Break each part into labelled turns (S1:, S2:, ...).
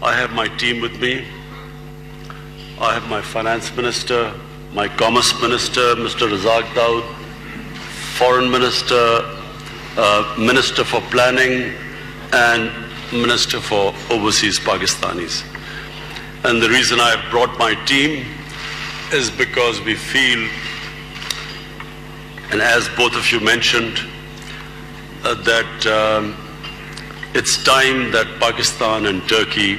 S1: I have my team with me. I have my Finance Minister, my Commerce Minister, Mr. Razak Daud, Foreign Minister, Minister for Planning, and Minister for Overseas Pakistanis. And the reason I have brought my team is because we feel, and as both of you mentioned, that it's time that Pakistan and Turkey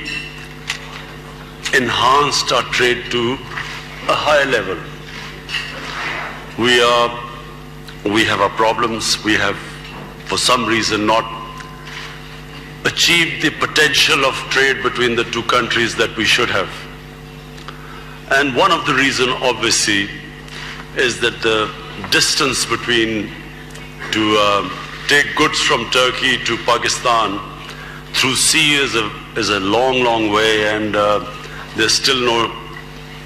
S1: enhanced our trade to a higher level. We have our problems. We have, for some reason, not achieved the potential of trade between the two countries that we should have. And one of the reasons, obviously, is that the distance between to take goods from Turkey to Pakistan through sea is a long, long way, and there's still no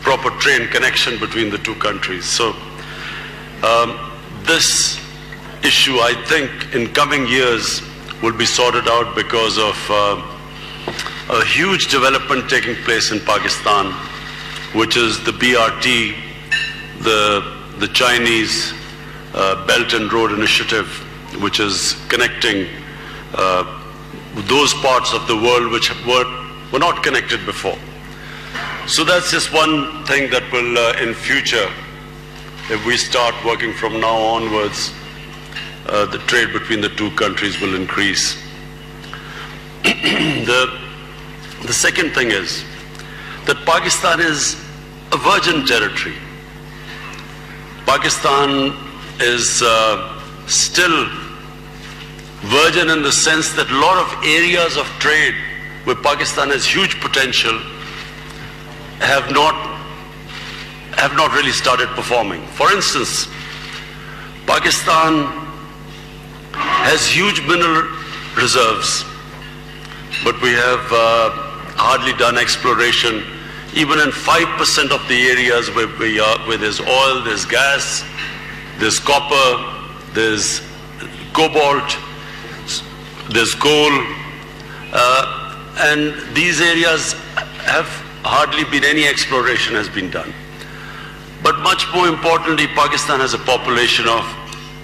S1: proper train connection between the two countries. So this issue, I think, in coming years will be sorted out because of a huge development taking place in Pakistan, which is the BRT, the Chinese Belt and Road Initiative, which is connecting those parts of the world which were not connected before. So that's just one thing that will, in future, if we start working from now onwards, the trade between the two countries will increase. The second thing is that Pakistan is a virgin territory. Pakistan is still virgin in the sense that a lot of areas of trade where Pakistan has huge potential have not really started performing. For instance, Pakistan has huge mineral reserves, but we have hardly done exploration even in 5% of the areas where there's oil, there's gas, there's copper, there's cobalt, there's coal, and these areas have hardly been any exploration has been done. But much more importantly, Pakistan has a population of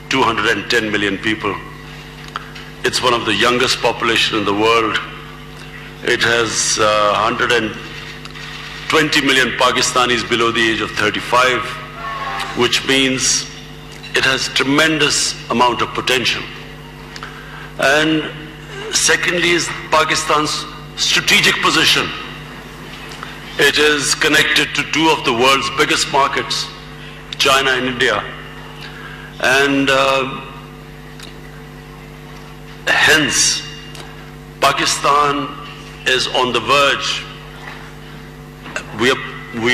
S1: 210 million people. It's one of the youngest population in the world. It has 120 million Pakistanis below the age of 35, which means it has tremendous amount of potential. And secondly is Pakistan's strategic position. It is connected to two of the world's biggest markets, China and India. And hence, Pakistan is on the verge. We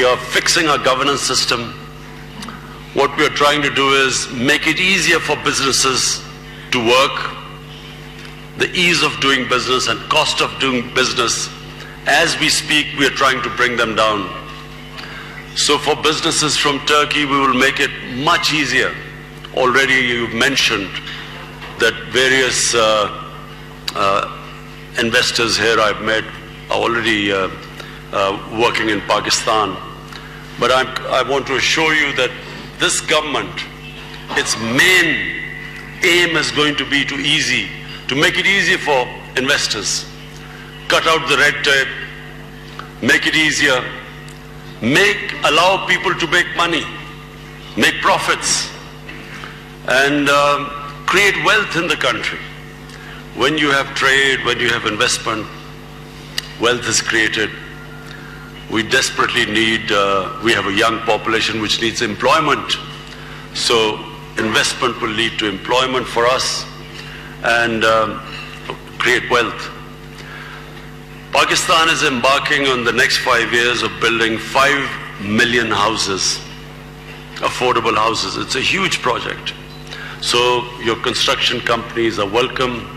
S1: are fixing our governance system. What we are trying to do is make it easier for businesses to work. The ease of doing business and cost of doing business, as we speak, we are trying to bring them down. So for businesses from Turkey, we will make it much easier. Already you've mentioned that various investors here I've met are already working in Pakistan. But I want to assure you that this government, its main aim is going to be to make it easy for investors. Cut out the red tape, make it easier, allow people to make money, make profits, and create wealth in the country. When you have trade, when you have investment, wealth is created. We desperately need, we have a young population which needs employment. So investment will lead to employment for us and create wealth. Pakistan is embarking on the next 5 years of building 5 million houses, affordable houses. It's a huge project. So your construction companies are welcome.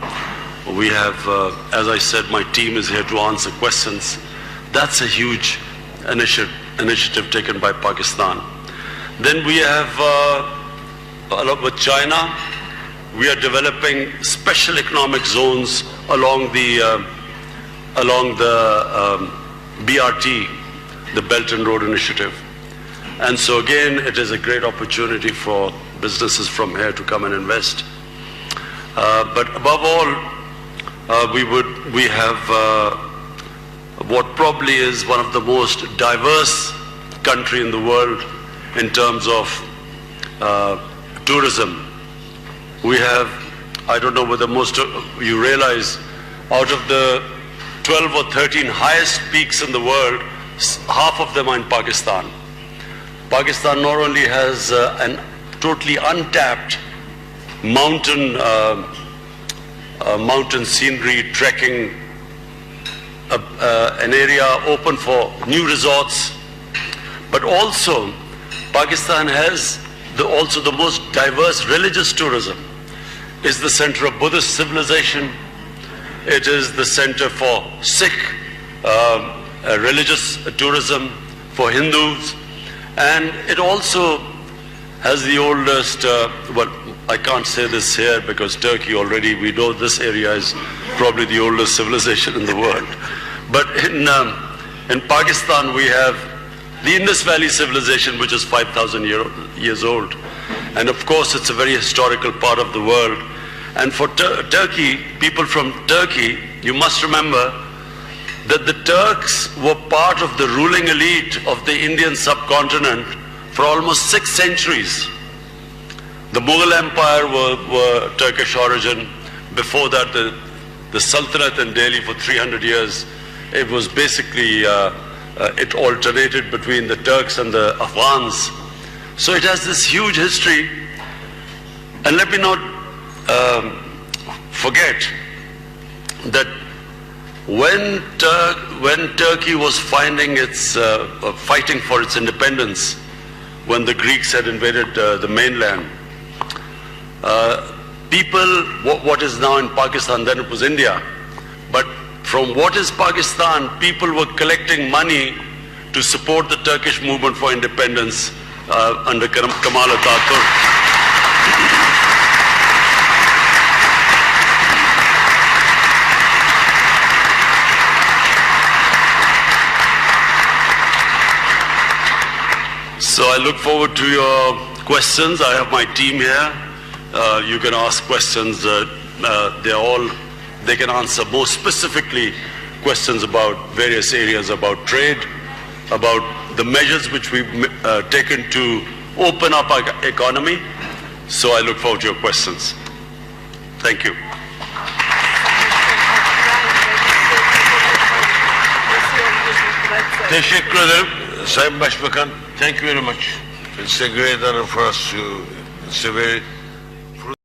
S1: We have, as I said, my team is here to answer questions. That's a huge initiative taken by Pakistan. Then we have, along with China, we are developing special economic zones along the BRT, the Belt and Road Initiative. And so again, it is a great opportunity for businesses from here to come and invest. But above all, we have what probably is one of the most diverse country in the world in terms of tourism. We have, I don't know whether most of you realize, out of the 12 or 13 highest peaks in the world, half of them are in Pakistan. Pakistan not only has an totally untapped mountain scenery, trekking, an area open for new resorts, but also Pakistan has also the most diverse religious tourism. It's the center of Buddhist civilization. It is the center for Sikh religious tourism, for Hindus, and it also has the oldest, well, I can't say this here because Turkey already, we know this area is probably the oldest civilization in the world. But in Pakistan we have the Indus Valley civilization, which is 5,000 years old. And of course it's a very historical part of the world. And for Turkey, people from Turkey, you must remember that the Turks were part of the ruling elite of the Indian subcontinent for almost 6 centuries. The Mughal Empire were Turkish origin. Before that, the Sultanate in Delhi for 300 years, it was basically, it alternated between the Turks and the Afghans. So it has this huge history. And let me not forget that when Turkey was fighting for its independence, when the Greeks had invaded the mainland, people, what is now in Pakistan, then it was India, but from what is Pakistan, people were collecting money to support the Turkish movement for independence under Kemal Atatürk. So I look forward to your questions. I have my team here. You can ask questions. They can answer more specifically questions about various areas, about trade, about the measures which we've taken to open up our economy. So I look forward to your questions. Thank you.
S2: Teşekkür ederim Sayın Başbakan. Thank you very much. It's a great honor for us to, it's a very